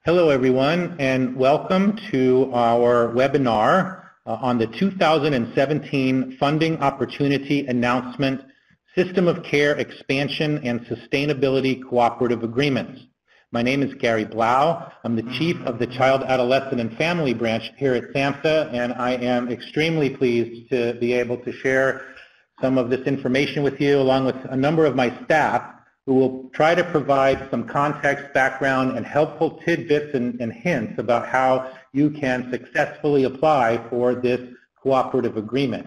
Hello everyone, and welcome to our webinar on the 2017 Funding Opportunity Announcement, System of Care Expansion and Sustainability Cooperative Agreements. My name is Gary Blau. I'm the Chief of the Child, Adolescent, and Family Branch here at SAMHSA, and I am extremely pleased to be able to share some of this information with you along with a number of my staff who will try to provide some context, background, and helpful tidbits and hints about how you can successfully apply for this cooperative agreement.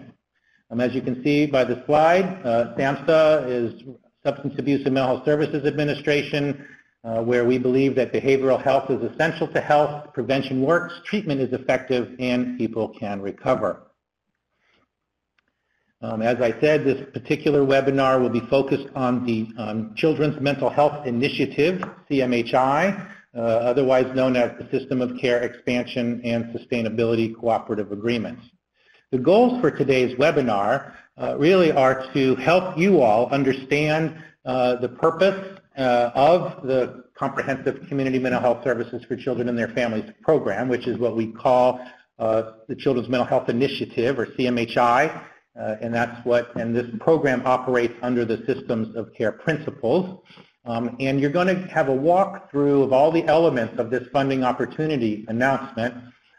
As you can see by the slide, SAMHSA is Substance Abuse and Mental Health Services Administration, where we believe that behavioral health is essential to health, prevention works, treatment is effective, and people can recover. As I said, this particular webinar will be focused on the Children's Mental Health Initiative, CMHI, otherwise known as the System of Care Expansion and Sustainability Cooperative Agreements. The goals for today's webinar really are to help you all understand the purpose of the Comprehensive Community Mental Health Services for Children and Their Families program, which is what we call the Children's Mental Health Initiative, or CMHI. And this program operates under the Systems of Care principles. And you're going to have a walkthrough of all the elements of this funding opportunity announcement.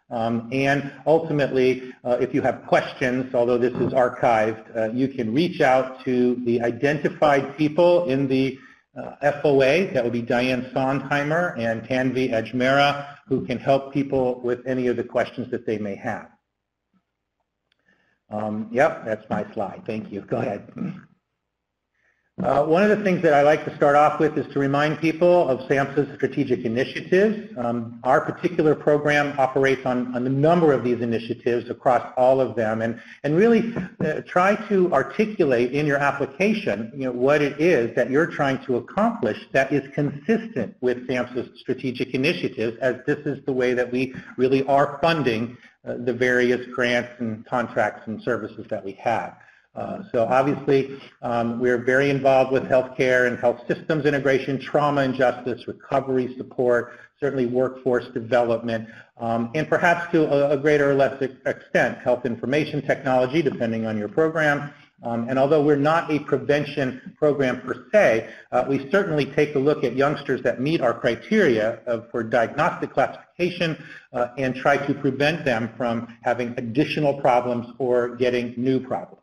And ultimately, if you have questions, although this is archived, you can reach out to the identified people in the FOA. That would be Diane Sondheimer and Tanvi Ajmera, who can help people with any of the questions that they may have. Yep, that's my slide. Thank you. Go ahead. One of the things that I like to start off with is to remind people of SAMHSA's strategic initiatives. Our particular program operates on a number of these initiatives across all of them, and really try to articulate in your application, what it is that you're trying to accomplish that is consistent with SAMHSA's strategic initiatives, as this is the way that we really are funding the various grants and contracts and services that we have. So obviously, we're very involved with healthcare and health systems integration, trauma and justice, recovery support, certainly workforce development, and perhaps to a greater or less extent, health information technology, depending on your program. And although we're not a prevention program per se, we certainly take a look at youngsters that meet our criteria for diagnostic classification and try to prevent them from having additional problems or getting new problems.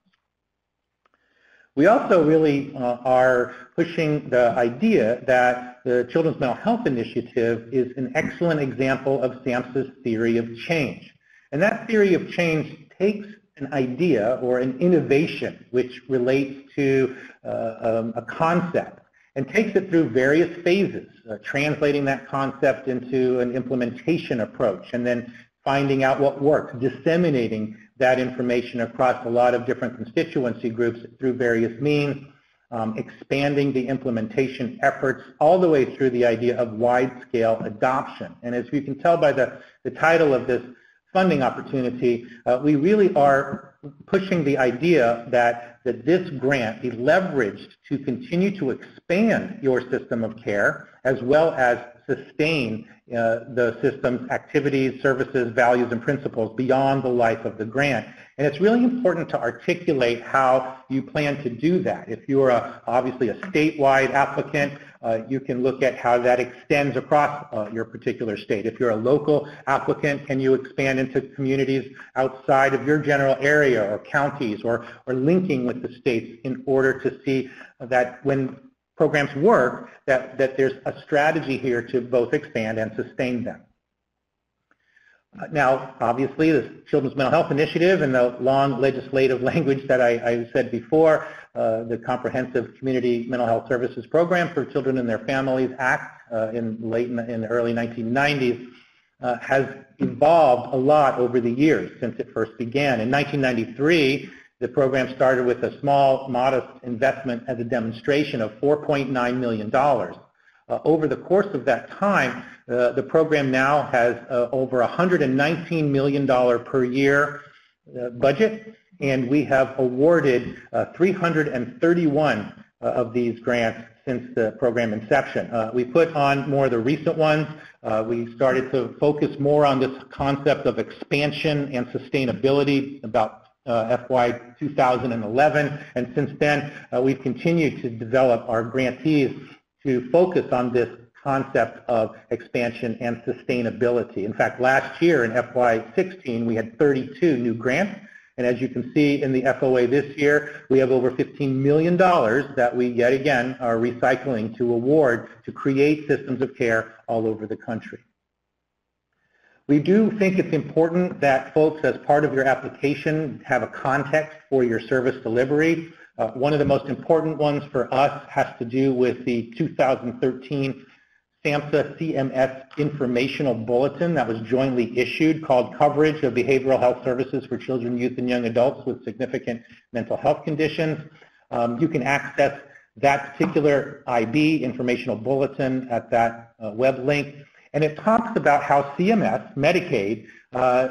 We also really are pushing the idea that the Children's Mental Health Initiative is an excellent example of SAMHSA's theory of change. And that theory of change takes an idea or an innovation which relates to a concept and takes it through various phases, translating that concept into an implementation approach, and then finding out what works, disseminating that information across a lot of different constituency groups through various means, expanding the implementation efforts all the way through the idea of wide-scale adoption. And as you can tell by the title of this funding opportunity, we really are pushing the idea that this grant be leveraged to continue to expand your system of care as well as sustain the system's activities, services, values, and principles beyond the life of the grant. And it's really important to articulate how you plan to do that. If you're obviously a statewide applicant, you can look at how that extends across your particular state. If you're a local applicant, can you expand into communities outside of your general area or counties, or linking with the states in order to see that when programs work, that there's a strategy here to both expand and sustain them. Now, obviously, the Children's Mental Health Initiative and the long legislative language that I said before, the Comprehensive Community Mental Health Services Program for Children and Their Families Act in the early 1990s has evolved a lot over the years since it first began. In 1993, the program started with a small, modest investment as a demonstration of $4.9 million. Over the course of that time, the program now has over $119 million per year budget, and we have awarded 331 of these grants since the program inception. We put on more of the recent ones. We started to focus more on this concept of expansion and sustainability about FY 2011, and since then we've continued to develop our grantees to focus on this concept of expansion and sustainability. In fact, last year in FY 16 we had 32 new grants, and as you can see in the FOA this year, we have over $15 million that we yet again are recycling to award to create systems of care all over the country. We do think it's important that folks, as part of your application, have a context for your service delivery. One of the most important ones for us has to do with the 2013 SAMHSA CMS Informational Bulletin that was jointly issued, called Coverage of Behavioral Health Services for Children, Youth, and Young Adults with Significant Mental Health Conditions. You can access that particular IB, Informational Bulletin, at that web link. And it talks about how CMS, Medicaid,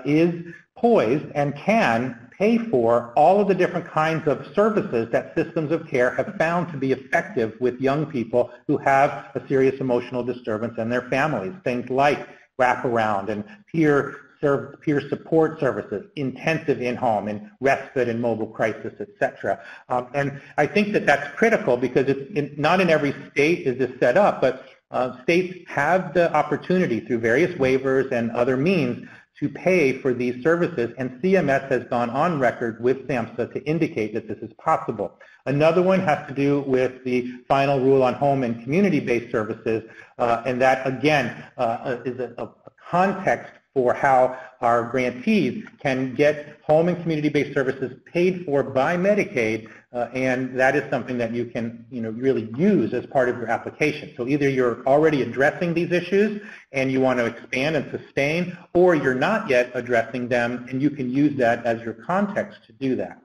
is poised and can pay for all of the different kinds of services that systems of care have found to be effective with young people who have a serious emotional disturbance and their families. Things like wraparound and peer support services, intensive in-home and respite and mobile crisis, etc. And I think that that's critical because not in every state is this set up, but states have the opportunity through various waivers and other means to pay for these services, and CMS has gone on record with SAMHSA to indicate that this is possible. Another one has to do with the final rule on home and community-based services, and that again is a context for how our grantees can get home and community-based services paid for by Medicaid, and that is something that you can really use as part of your application. So either you're already addressing these issues and you want to expand and sustain, or you're not yet addressing them and you can use that as your context to do that.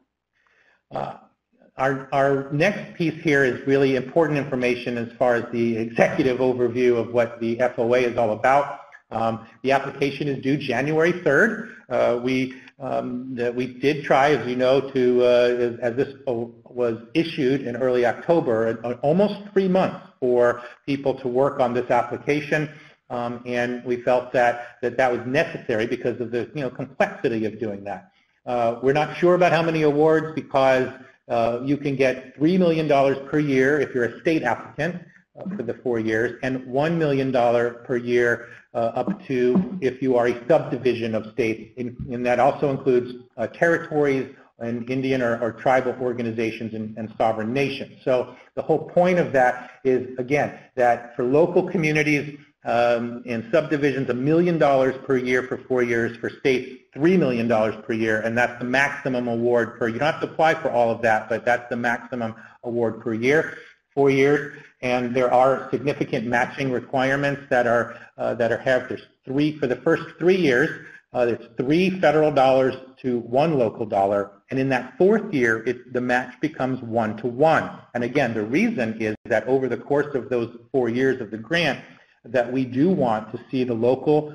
Our next piece here is really important information as far as the executive overview of what the FOA is all about. The application is due January 3rd. We did try, as you know, as this was issued in early October, almost 3 months for people to work on this application, and we felt that was necessary because of the complexity of doing that. We're not sure about how many awards because you can get $3 million per year if you're a state applicant for the 4 years, and $1 million per year up to if you are a subdivision of states, and that also includes territories and Indian or tribal organizations and sovereign nations. So the whole point of that is, again, that for local communities and subdivisions, $1 million per year for 4 years, for states, $3 million per year, and that's the maximum award per year. You don't have to apply for all of that, but that's the maximum award per year, 4 years. And there are significant matching requirements that are there's 3 for the first 3 years. There's 3 federal dollars to 1 local dollar, and in that 4th year, the match becomes 1-to-1. And again, the reason is that over the course of those 4 years of the grant, that we do want to see the local,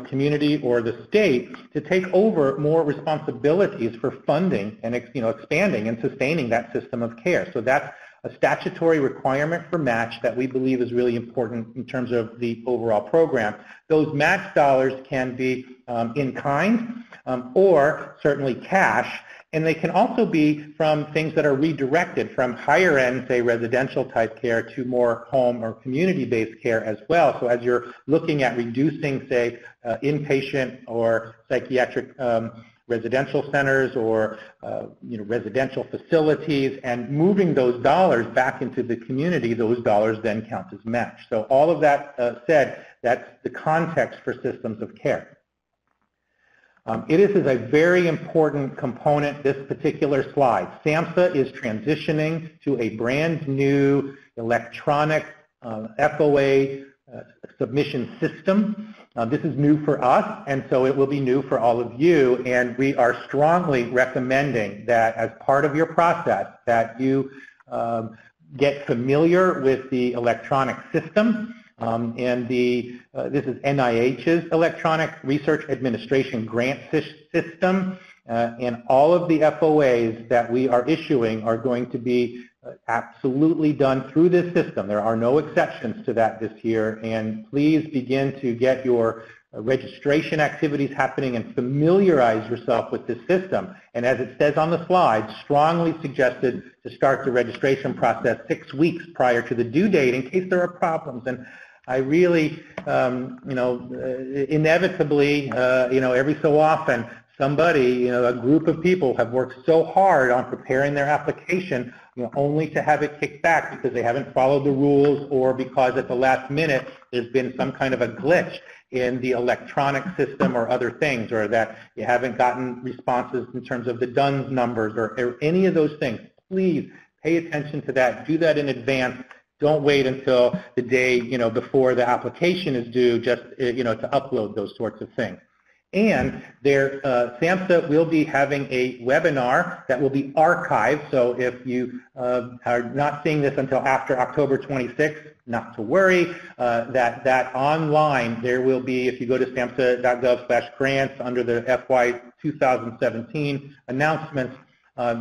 community or the state to take over more responsibilities for funding and expanding and sustaining that system of care. So that's a statutory requirement for match that we believe is really important in terms of the overall program. Those match dollars can be in kind or certainly cash, and they can also be from things that are redirected from higher end, say, residential type care to more home or community-based care as well. So as you're looking at reducing, say, inpatient or psychiatric residential centers or residential facilities and moving those dollars back into the community, those dollars then count as match. So all of that said, that's the context for systems of care. It is a very important component, this particular slide. SAMHSA is transitioning to a brand new electronic FOA submission system. This is new for us, and so it will be new for all of you, and we are strongly recommending that as part of your process that you get familiar with the electronic system, and this is NIH's Electronic Research Administration Grant System, and all of the FOAs that we are issuing are going to be absolutely done through this system. There are no exceptions to that this year, and please begin to get your registration activities happening and familiarize yourself with this system. And as it says on the slide, strongly suggested to start the registration process 6 weeks prior to the due date in case there are problems. And I really, inevitably, every so often, somebody, a group of people have worked so hard on preparing their application, only to have it kicked back because they haven't followed the rules or because at the last minute there's been some kind of a glitch in the electronic system or other things, or that you haven't gotten responses in terms of the DUNS numbers or any of those things. Please pay attention to that. Do that in advance. Don't wait until the day, before the application is due just, to upload those sorts of things. And SAMHSA will be having a webinar that will be archived. So if you are not seeing this until after October 26th, not to worry. That online there will be, if you go to samhsa.gov/grants under the FY 2017 announcements,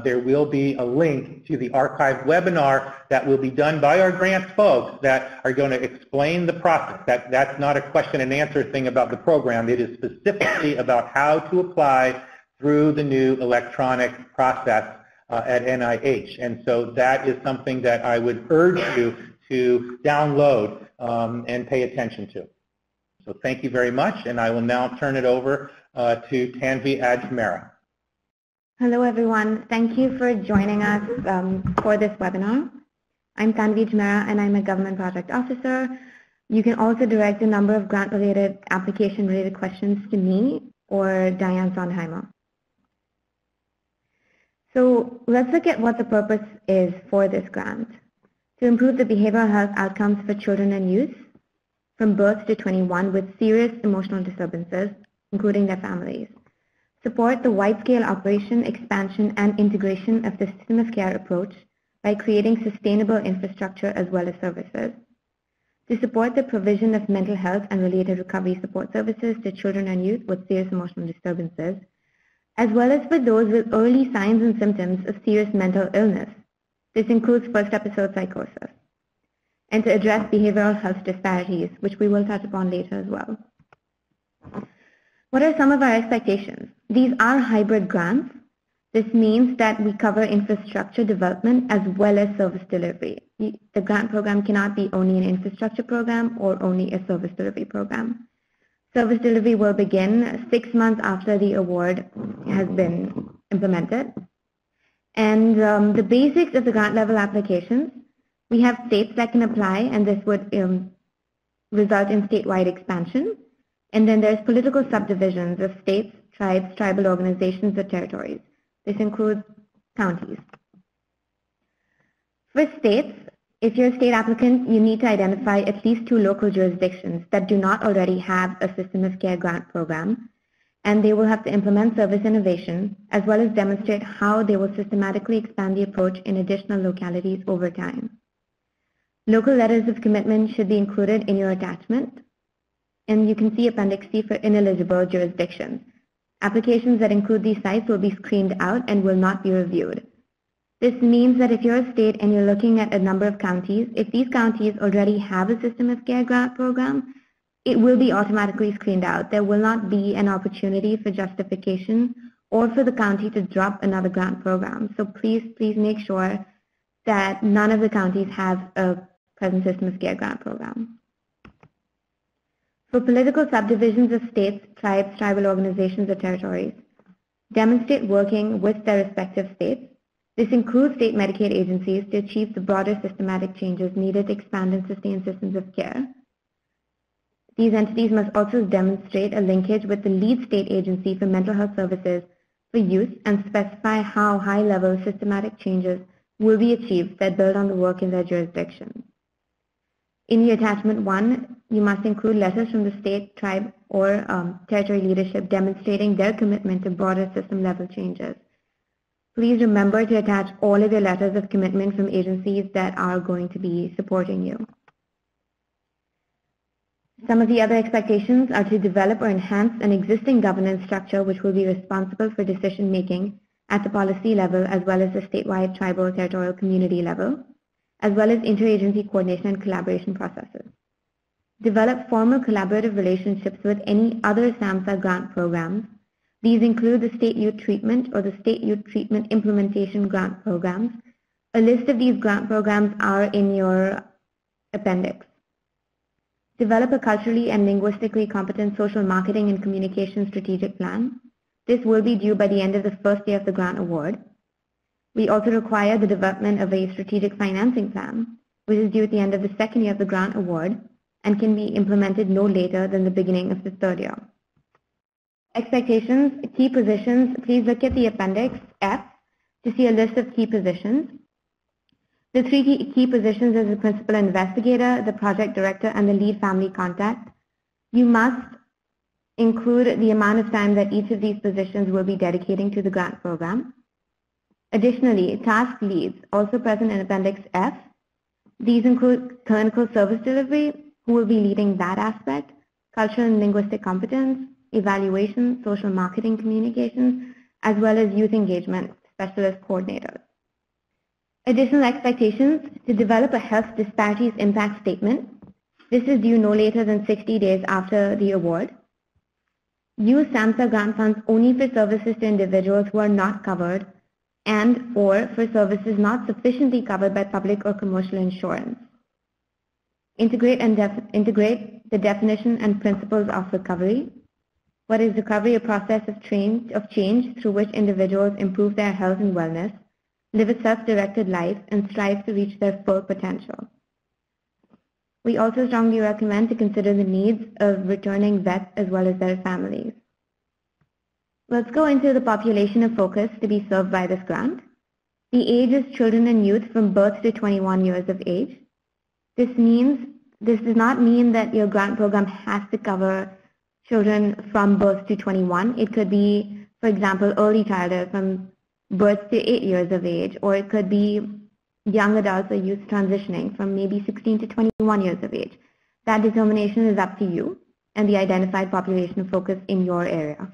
there will be a link to the archived webinar that will be done by our grants folks that are going to explain the process. That's not a question and answer thing about the program. It is specifically about how to apply through the new electronic process at NIH. And so that is something that I would urge you to download and pay attention to. So thank you very much, and I will now turn it over to Tanvi Ajmera. Hello everyone, thank you for joining us for this webinar. I'm Tanvi Ajmera and I'm a Government Project Officer. You can also direct a number of grant-related, application-related questions to me or Diane Sondheimer. So let's look at what the purpose is for this grant. To improve the behavioral health outcomes for children and youth from birth to 21 with serious emotional disturbances, including their families. Support the wide-scale operation, expansion, and integration of the system of care approach by creating sustainable infrastructure as well as services. To support the provision of mental health and related recovery support services to children and youth with serious emotional disturbances, as well as for those with early signs and symptoms of serious mental illness. This includes first episode psychosis. And to address behavioral health disparities, which we will touch upon later as well. What are some of our expectations? These are hybrid grants. This means that we cover infrastructure development as well as service delivery. The grant program cannot be only an infrastructure program or only a service delivery program. Service delivery will begin 6 months after the award has been implemented. And the basics of the grant level applications, we have states that can apply, and this would result in statewide expansion. And then there's political subdivisions of states, tribes, tribal organizations, or territories. This includes counties. For states, if you're a state applicant, you need to identify at least 2 local jurisdictions that do not already have a system of care grant program, and they will have to implement service innovation as well as demonstrate how they will systematically expand the approach in additional localities over time. Local letters of commitment should be included in your attachment, and you can see Appendix C for ineligible jurisdictions. Applications that include these sites will be screened out and will not be reviewed. This means that if you're a state and you're looking at a number of counties, if these counties already have a system of care grant program, it will be automatically screened out. There will not be an opportunity for justification or for the county to drop another grant program. So please make sure that none of the counties have a present system of care grant program. For political subdivisions of states, tribes, tribal organizations, or territories, demonstrate working with their respective states. This includes state Medicaid agencies to achieve the broader systematic changes needed to expand and sustain systems of care. These entities must also demonstrate a linkage with the lead state agency for mental health services for youth and specify how high-level systematic changes will be achieved that build on the work in their jurisdiction. In your attachment 1, you must include letters from the state, tribe, or territory leadership demonstrating their commitment to broader system-level changes. Please remember to attach all of your letters of commitment from agencies that are going to be supporting you. Some of the other expectations are to develop or enhance an existing governance structure which will be responsible for decision making at the policy level as well as the statewide, tribal, territorial, community level, as well as interagency coordination and collaboration processes. Develop formal collaborative relationships with any other SAMHSA grant programs. These include the State Youth Treatment or the State Youth Treatment Implementation Grant Programs. A list of these grant programs are in your appendix. Develop a culturally and linguistically competent social marketing and communication strategic plan. This will be due by the end of the first year of the grant award. We also require the development of a strategic financing plan, which is due at the end of the second year of the grant award and can be implemented no later than the beginning of the third year. Expectations, key positions. Please look at the appendix F to see a list of key positions. The three key positions is the principal investigator, the project director, and the lead family contact. You must include the amount of time that each of these positions will be dedicating to the grant program. Additionally, task leads, also present in Appendix F. These include clinical service delivery, who will be leading that aspect, cultural and linguistic competence, evaluation, social marketing communications, as well as youth engagement specialist coordinators. Additional expectations, to develop a health disparities impact statement. This is due no later than 60 days after the award. Use SAMHSA grant funds only for services to individuals who are not covered and/or for services not sufficiently covered by public or commercial insurance. Integrate the definition and principles of recovery. What is recovery? A process of change through which individuals improve their health and wellness, live a self-directed life, and strive to reach their full potential. We also strongly recommend to consider the needs of returning vets as well as their families. Let's go into the population of focus to be served by this grant. The age is children and youth from birth to 21 years of age. This does not mean that your grant program has to cover children from birth to 21. It could be, for example, early childhood from birth to 8 years of age, or it could be young adults or youth transitioning from maybe 16 to 21 years of age. That determination is up to you and the identified population of focus in your area.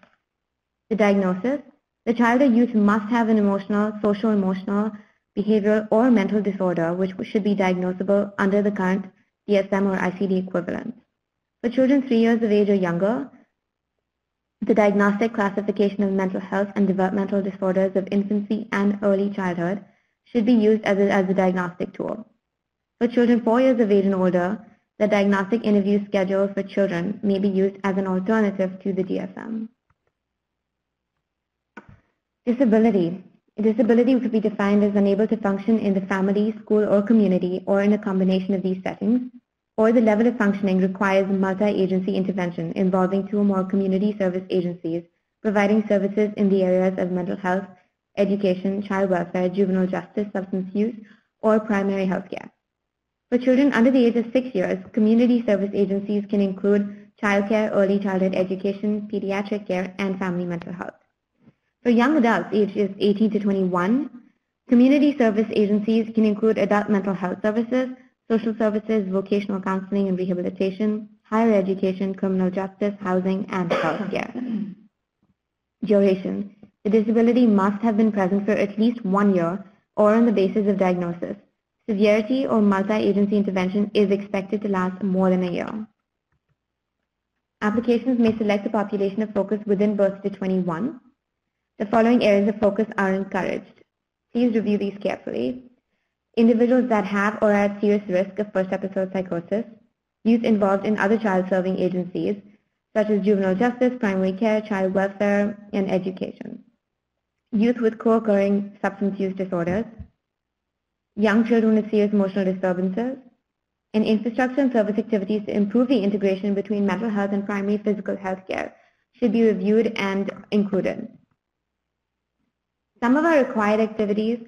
The diagnosis, the child or youth must have an emotional, social, emotional, behavioral, or mental disorder which should be diagnosable under the current DSM or ICD equivalent. For children 3 years of age or younger, the diagnostic classification of mental health and developmental disorders of infancy and early childhood should be used as a diagnostic tool. For children 4 years of age and older, the diagnostic interview schedule for children may be used as an alternative to the DSM. Disability. Disability could be defined as unable to function in the family, school, or community, or in a combination of these settings, or the level of functioning requires multi-agency intervention involving 2 or more community service agencies providing services in the areas of mental health, education, child welfare, juvenile justice, substance use, or primary health care. For children under the age of 6 years, community service agencies can include child care, early childhood education, pediatric care, and family mental health. For young adults ages 18 to 21, community service agencies can include adult mental health services, social services, vocational counseling and rehabilitation, higher education, criminal justice, housing, and health care. Duration. The disability must have been present for at least 1 year or on the basis of diagnosis. Severity or multi-agency intervention is expected to last more than a year. Applications may select a population of focus within birth to 21. The following areas of focus are encouraged. Please review these carefully. Individuals that have or are at serious risk of first episode psychosis, youth involved in other child-serving agencies, such as juvenile justice, primary care, child welfare, and education. Youth with co-occurring substance use disorders, young children with serious emotional disturbances, and infrastructure and service activities to improve the integration between mental health and primary physical health care should be reviewed and included. Some of our required activities,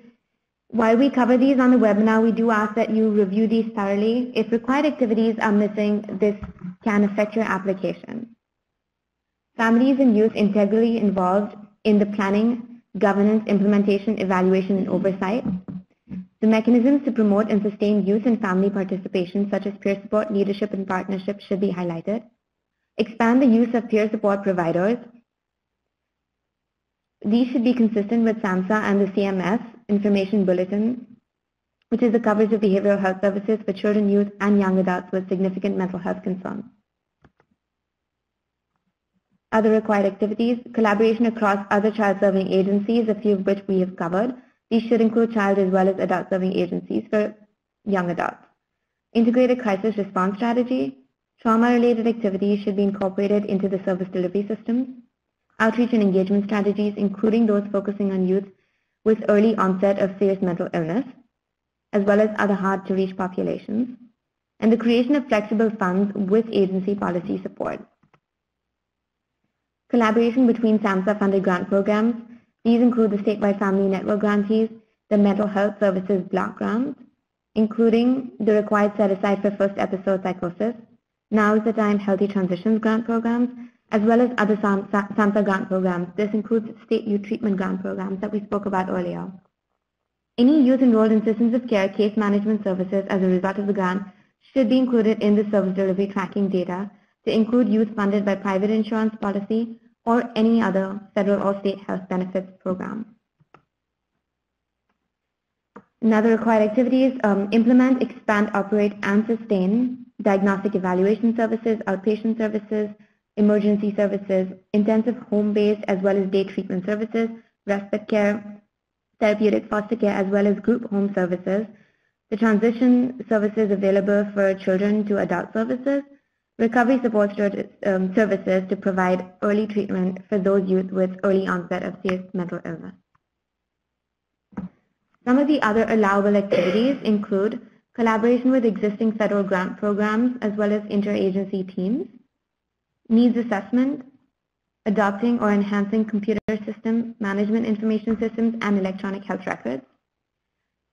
while we cover these on the webinar, we do ask that you review these thoroughly. If required activities are missing, this can affect your application. Families and youth integrally involved in the planning, governance, implementation, evaluation, and oversight. The mechanisms to promote and sustain youth and family participation, such as peer support, leadership, and partnership, should be highlighted. Expand the use of peer support providers. These should be consistent with SAMHSA and the CMS Information Bulletin, which is the coverage of behavioral health services for children, youth, and young adults with significant mental health concerns. Other required activities, collaboration across other child-serving agencies, a few of which we have covered. These should include child as well as adult-serving agencies for young adults. Integrated crisis response strategy. Trauma-related activities should be incorporated into the service delivery systems. Outreach and engagement strategies, including those focusing on youth with early onset of serious mental illness, as well as other hard-to-reach populations. And the creation of flexible funds with agency policy support. Collaboration between SAMHSA-funded grant programs. These include the statewide family network grantees, the mental health services block grants, including the required set-aside for first episode psychosis, Now is the Time Healthy Transitions grant programs, as well as other SAMHSA grant programs. This includes state youth treatment grant programs that we spoke about earlier. Any youth enrolled in systems of care case management services as a result of the grant should be included in the service delivery tracking data to include youth funded by private insurance policy or any other federal or state health benefits program. Another required activities, implement, expand, operate, and sustain diagnostic evaluation services, outpatient services, emergency services, intensive home-based as well as day treatment services, respite care, therapeutic foster care, as well as group home services, the transition services available for children to adult services, recovery support services to provide early treatment for those youth with early onset of serious mental illness. Some of the other allowable activities include collaboration with existing federal grant programs as well as interagency teams, needs assessment, adopting or enhancing computer system management information systems and electronic health records.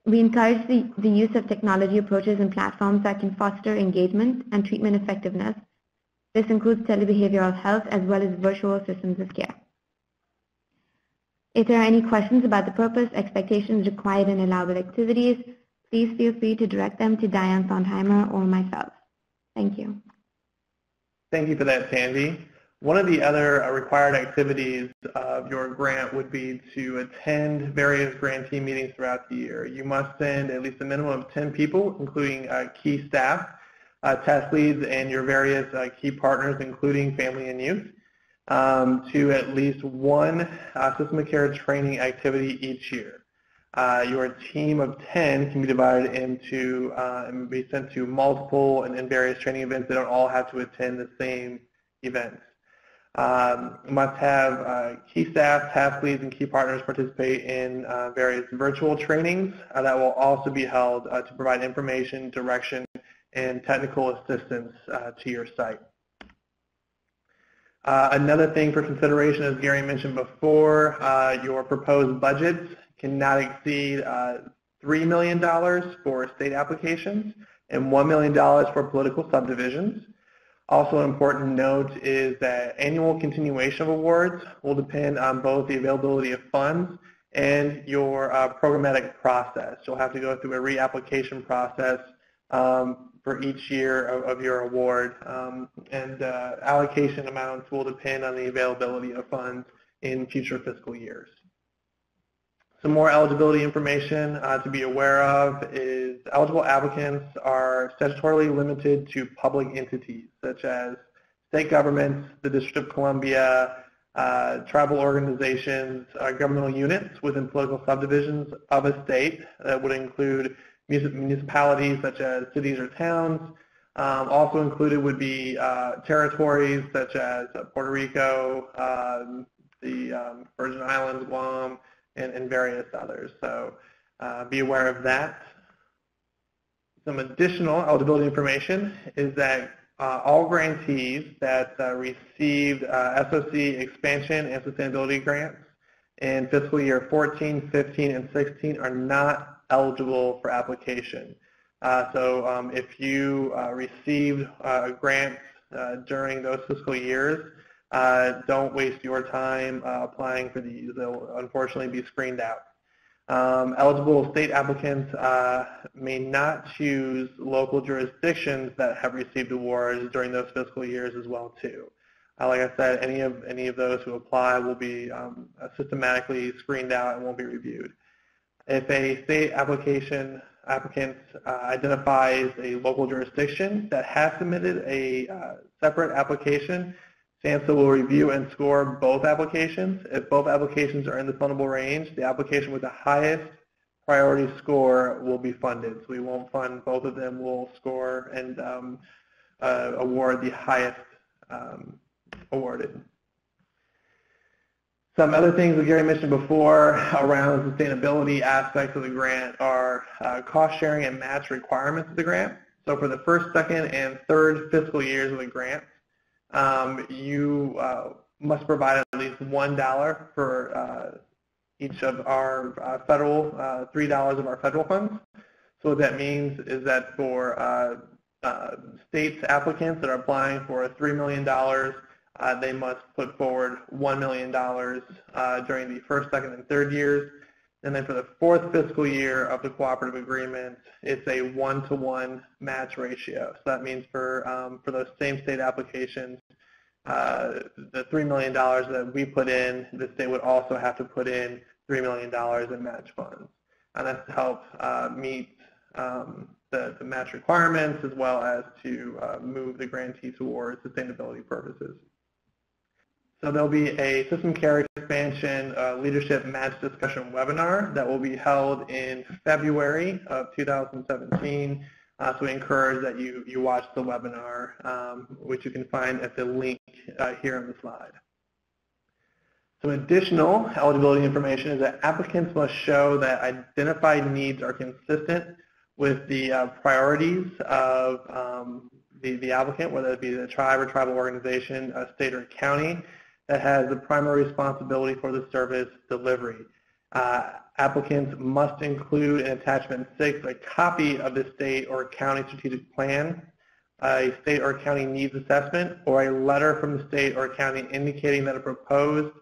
We encourage the use of technology approaches and platforms that can foster engagement and treatment effectiveness. This includes telebehavioral health as well as virtual systems of care. If there are any questions about the purpose, expectations, required, and allowable activities, please feel free to direct them to Diane Sondheimer or myself. Thank you. Thank you for that, Sandy. One of the other required activities of your grant would be to attend various grantee meetings throughout the year. You must send at least a minimum of 10 people, including key staff, task leads, and your various key partners, including family and youth, to at least one system of care training activity each year. Your team of 10 can be divided into and be sent to multiple and various training events. They don't all have to attend the same events. Must have key staff, task leads, and key partners participate in various virtual trainings that will also be held to provide information, direction, and technical assistance to your site. Another thing for consideration, as Gary mentioned before, your proposed budgets cannot exceed $3 million for state applications and $1 million for political subdivisions. Also an important note is that annual continuation of awards will depend on both the availability of funds and your programmatic process. You'll have to go through a reapplication process for each year of your award, and allocation amounts will depend on the availability of funds in future fiscal years. Some more eligibility information to be aware of is eligible applicants are statutorily limited to public entities such as state governments, the District of Columbia, tribal organizations, governmental units within political subdivisions of a state. That would include municipalities such as cities or towns. Also included would be territories such as Puerto Rico, the Virgin Islands, Guam, and various others. So be aware of that. Some additional eligibility information is that all grantees that received SOC expansion and sustainability grants in fiscal year 14, 15, and 16 are not eligible for application. So if you received grants during those fiscal years, don't waste your time applying for these. They'll unfortunately be screened out. Eligible state applicants may not choose local jurisdictions that have received awards during those fiscal years as well too. Like I said, any of those who apply will be systematically screened out and won't be reviewed. If a state applicant identifies a local jurisdiction that has submitted a separate application, SAMHSA will review and score both applications. If both applications are in the fundable range, the application with the highest priority score will be funded. So we won't fund both of them. We'll score and award the highest awarded. Some other things that Gary mentioned before around the sustainability aspects of the grant are cost sharing and match requirements of the grant. So for the first, second, and third fiscal years of the grant, you must provide at least $1 for each of our federal, $3 of our federal funds. So what that means is that for states applicants that are applying for $3 million, they must put forward $1 million during the first, second, and third years. And then for the fourth fiscal year of the cooperative agreement, it's a 1-to-1 match ratio. So that means for those same state applications, the $3 million that we put in, the state would also have to put in $3 million in match funds. And that's to help meet the match requirements as well as to move the grantee towards sustainability purposes. So there'll be a system care expansion leadership match discussion webinar that will be held in February of 2017. So we encourage that you watch the webinar, which you can find at the link here on the slide. Some additional eligibility information is that applicants must show that identified needs are consistent with the priorities of the applicant, whether it be the tribe or tribal organization, a state or county that has the primary responsibility for the service delivery. Applicants must include in attachment 6 a copy of the state or county strategic plan, a state or county needs assessment, or a letter from the state or county indicating that a proposed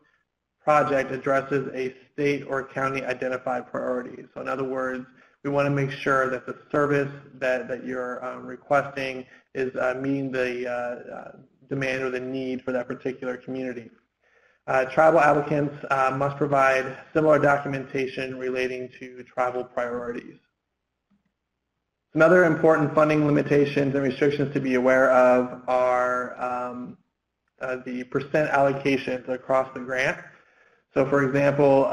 project addresses a state or county identified priority. So in other words, we want to make sure that the service that you're requesting is meeting the demand or the need for that particular community. Tribal applicants must provide similar documentation relating to tribal priorities. Some other important funding limitations and restrictions to be aware of are the percent allocations across the grant. So for example,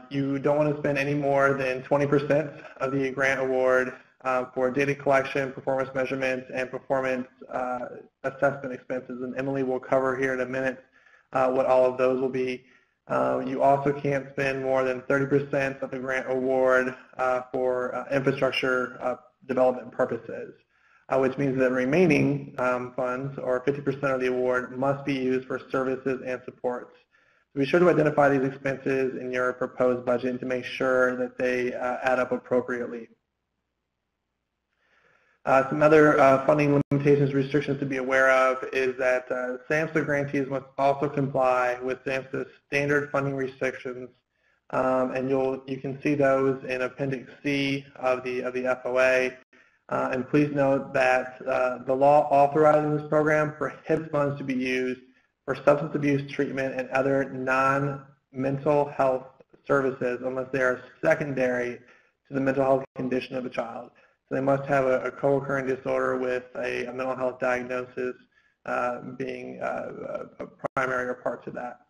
you don't want to spend any more than 20% of the grant award for data collection, performance measurements, and performance assessment expenses. And Emily will cover here in a minute what all of those will be. You also can't spend more than 30% of the grant award for infrastructure development purposes, which means that remaining funds, or 50% of the award, must be used for services and supports. So be sure to identify these expenses in your proposed budget to make sure that they add up appropriately. Some other funding limitations, restrictions to be aware of is that SAMHSA grantees must also comply with SAMHSA's standard funding restrictions, and you can see those in Appendix C of the FOA. And please note that the law authorizing this program prohibits funds to be used for substance abuse treatment and other non-mental health services unless they are secondary to the mental health condition of a child. So they must have a co-occurring disorder with a mental health diagnosis being a primary or part to that.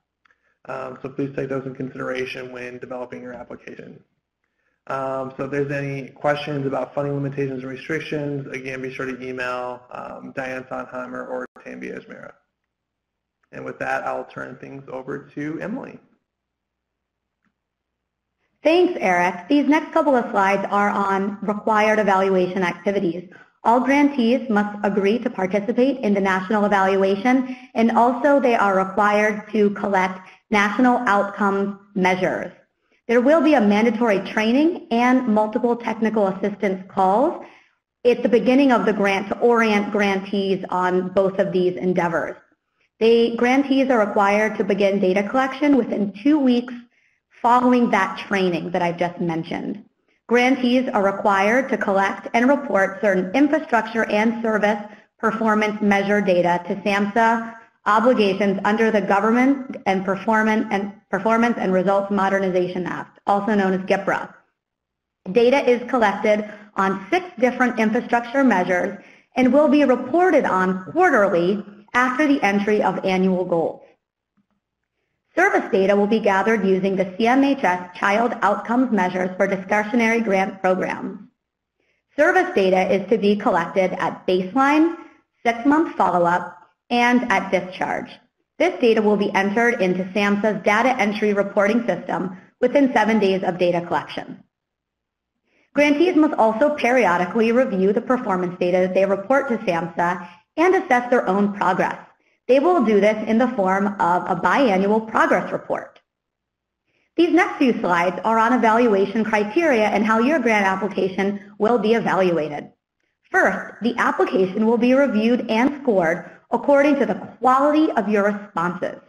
So please take those in consideration when developing your application. So if there's any questions about funding limitations and restrictions, again, be sure to email Diane Sonheimer or Tambi Esmera. And with that, I'll turn things over to Emily. Thanks, Eric. These next couple of slides are on required evaluation activities. All grantees must agree to participate in the national evaluation, and also they are required to collect national outcomes measures. There will be a mandatory training and multiple technical assistance calls at the beginning of the grant to orient grantees on both of these endeavors. Grantees are required to begin data collection within 2 weeks following that training that I just mentioned. Grantees are required to collect and report certain infrastructure and service performance measure data to SAMHSA obligations under the Government and Performance and Results Modernization Act, also known as GPRA. Data is collected on 6 different infrastructure measures and will be reported on quarterly after the entry of annual goals. Service data will be gathered using the CMHS Child Outcomes Measures for discretionary grant programs. Service data is to be collected at baseline, 6-month follow-up, and at discharge. This data will be entered into SAMHSA's data entry reporting system within 7 days of data collection. Grantees must also periodically review the performance data that they report to SAMHSA and assess their own progress. They will do this in the form of a biannual progress report. These next few slides are on evaluation criteria and how your grant application will be evaluated. First, the application will be reviewed and scored according to the quality of your responses.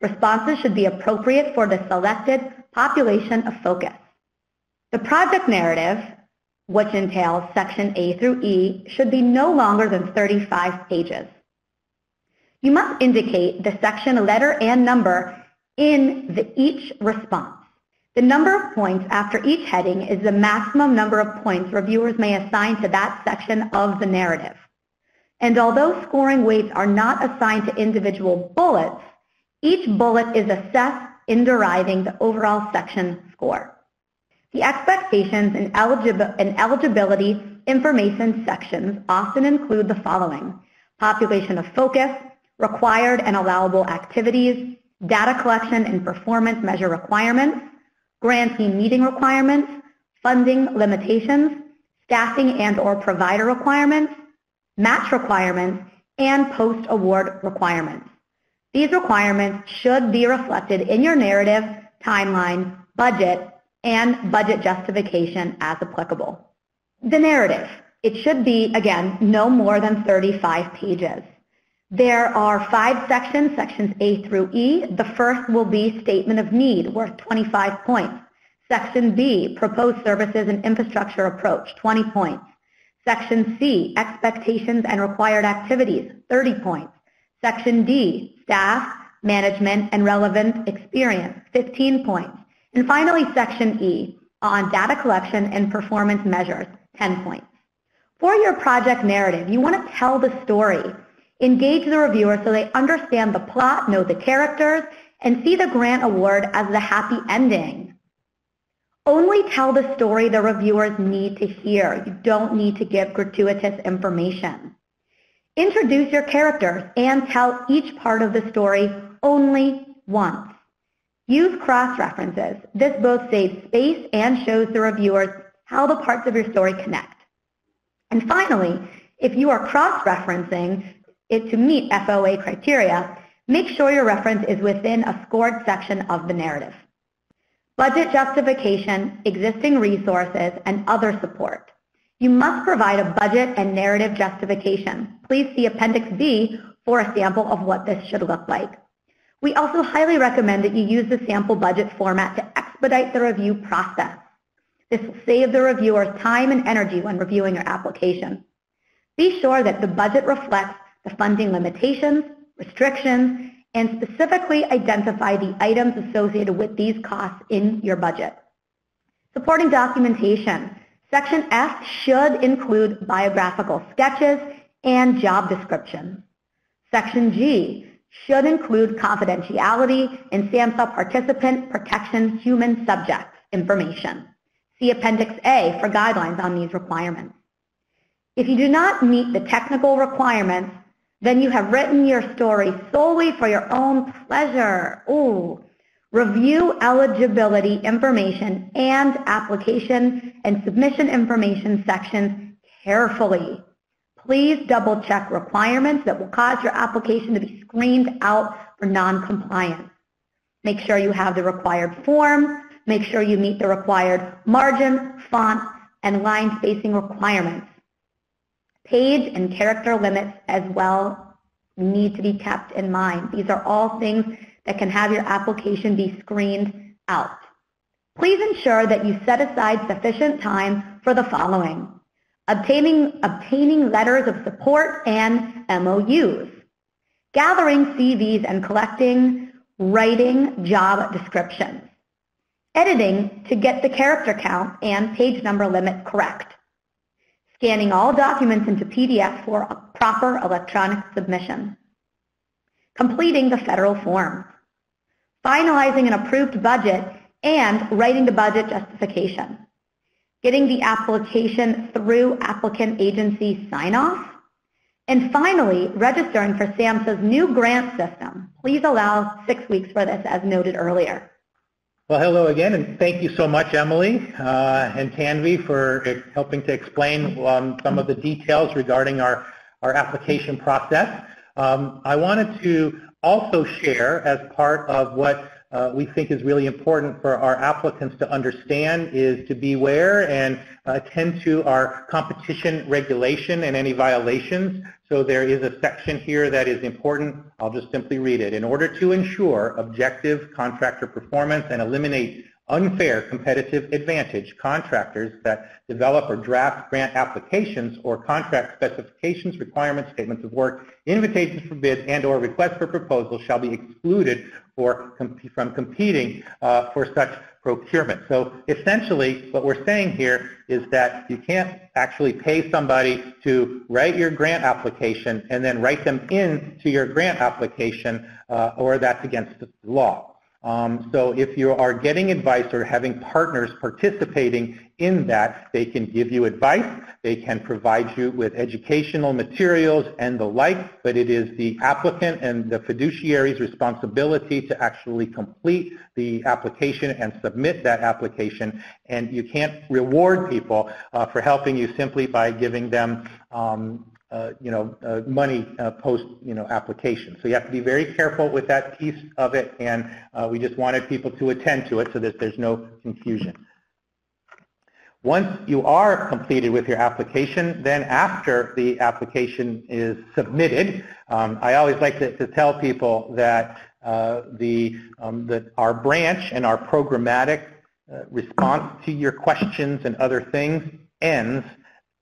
Responses should be appropriate for the selected population of focus. The project narrative, which entails section A through E, should be no longer than 35 pages. You must indicate the section letter and number in each response. The number of points after each heading is the maximum number of points reviewers may assign to that section of the narrative. And although scoring weights are not assigned to individual bullets, each bullet is assessed in deriving the overall section score. The expectations and eligibility information sections often include the following: population of focus, required and allowable activities, data collection and performance measure requirements, grantee meeting requirements, funding limitations, staffing and/or provider requirements, match requirements, and post-award requirements. These requirements should be reflected in your narrative, timeline, budget, and budget justification as applicable. The narrative, it should be, again, no more than 35 pages. There are 5 sections, sections A through E. The first will be statement of need, worth 25 points. Section B, proposed services and infrastructure approach, 20 points. Section C, expectations and required activities, 30 points. Section D, staff, management, and relevant experience, 15 points. And finally, Section E, on data collection and performance measures, 10 points. For your project narrative, you want to tell the story. Engage the reviewer so they understand the plot, know the characters, and see the grant award as the happy ending. Only tell the story the reviewers need to hear. You don't need to give gratuitous information. Introduce your characters and tell each part of the story only once. Use cross-references. This both saves space and shows the reviewers how the parts of your story connect. And finally, if you are cross-referencing it to meet FOA criteria, make sure your reference is within a scored section of the narrative. Budget justification, existing resources, and other support. You must provide a budget and narrative justification. Please see Appendix B for a sample of what this should look like. We also highly recommend that you use the sample budget format to expedite the review process. This will save the reviewers time and energy when reviewing your application. Be sure that the budget reflects the funding limitations, restrictions, and specifically identify the items associated with these costs in your budget. Supporting documentation. Section F should include biographical sketches and job descriptions. Section G should include confidentiality and SAMHSA participant protection human subjects information. See Appendix A for guidelines on these requirements. If you do not meet the technical requirements, then you have written your story solely for your own pleasure. Ooh. Review eligibility information and application and submission information sections carefully. Please double check requirements that will cause your application to be screened out for non-compliance. Make sure you have the required forms. Make sure you meet the required margin, font, and line spacing requirements. Page and character limits as well need to be kept in mind. These are all things that can have your application be screened out. Please ensure that you set aside sufficient time for the following: obtaining letters of support and MOUs, gathering CVs and collecting, writing job descriptions, editing to get the character count and page number limit correct, scanning all documents into PDF for a proper electronic submission, completing the federal forms, finalizing an approved budget and writing the budget justification, getting the application through applicant agency sign-off, and finally, registering for SAMHSA's new grant system. Please allow 6 weeks for this, as noted earlier. Well, hello again, and thank you so much, Emily and Tanvi, for helping to explain some of the details regarding our application process. I wanted to also share, as part of what we think is really important for our applicants to understand, is to beware and attend to our competition regulation and any violations. So there is a section here that is important. I'll just simply read it. In order to ensure objective contractor performance and eliminate unfair competitive advantage, contractors that develop or draft grant applications or contract specifications, requirements, statements of work, invitations for bids, and or requests for proposals shall be excluded from competing for such procurement. So essentially what we're saying here is that you can't actually pay somebody to write your grant application and then write them into your grant application, or that's against the law. So if you are getting advice or having partners participating in that, they can give you advice, they can provide you with educational materials and the like, but it is the applicant and the fiduciary's responsibility to actually complete the application and submit that application, and you can't reward people for helping you simply by giving them money post, application. So you have to be very careful with that piece of it, and we just wanted people to attend to it so that there's no confusion. Once you are completed with your application, then after the application is submitted, I always like to tell people that that our branch and our programmatic response to your questions and other things ends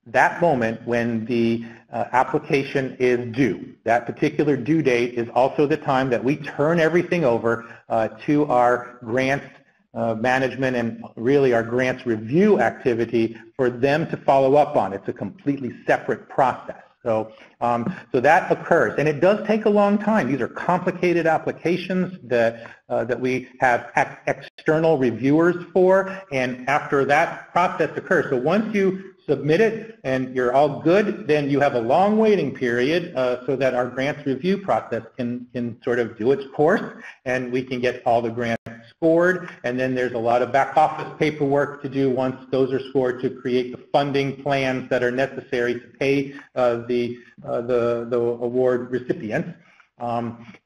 that moment when the application is due. That particular due date is also the time that we turn everything over to our grants management and really our grants review activity for them to follow up on. It's a completely separate process. So that occurs, and it does take a long time. These are complicated applications that we have external reviewers for, and after that process occurs. So once you submit it and you're all good, then you have a long waiting period so that our grants review process can sort of do its course, and we can get all the grants scored, and then there's a lot of back office paperwork to do once those are scored to create the funding plans that are necessary to pay the award recipients.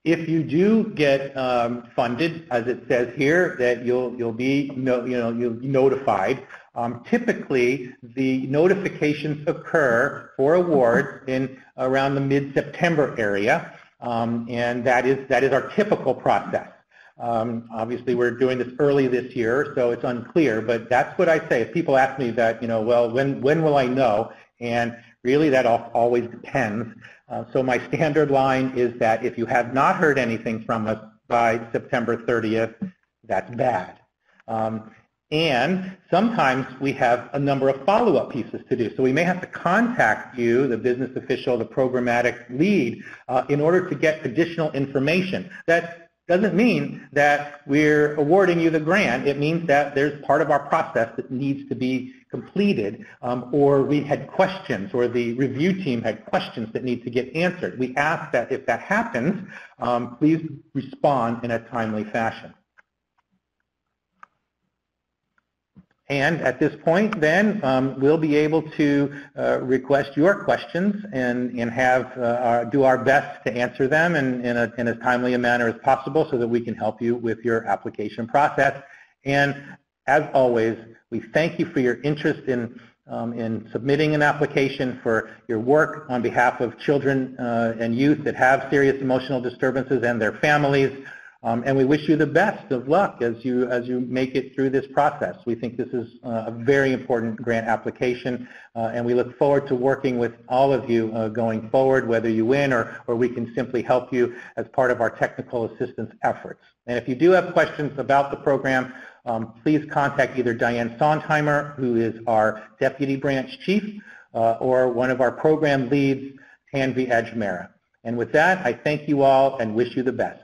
If you do get funded, as it says here, that you'll be notified. Typically, the notifications occur for awards in around the mid-September area, and that is our typical process. Obviously, we're doing this early this year, so it's unclear, but that's what I say. If people ask me that, well, when will I know? And really, that always depends. So my standard line is that if you have not heard anything from us by September 30th, that's bad. And sometimes we have a number of follow-up pieces to do. So we may have to contact you, the business official, the programmatic lead, in order to get additional information. That doesn't mean that we're awarding you the grant. It means that there's part of our process that needs to be completed, or we had questions, or the review team had questions that need to get answered. We ask that if that happens, please respond in a timely fashion. And at this point, then, we'll be able to request your questions and do our best to answer them in as timely a manner as possible so that we can help you with your application process. And as always, we thank you for your interest in submitting an application, for your work on behalf of children and youth that have serious emotional disturbances and their families. And we wish you the best of luck as you make it through this process. We think this is a very important grant application, and we look forward to working with all of you going forward, whether you win or we can simply help you as part of our technical assistance efforts. And if you do have questions about the program, please contact either Diane Sondheimer, who is our Deputy Branch Chief, or one of our program leads, Tanvi Ajmera. And with that, I thank you all and wish you the best.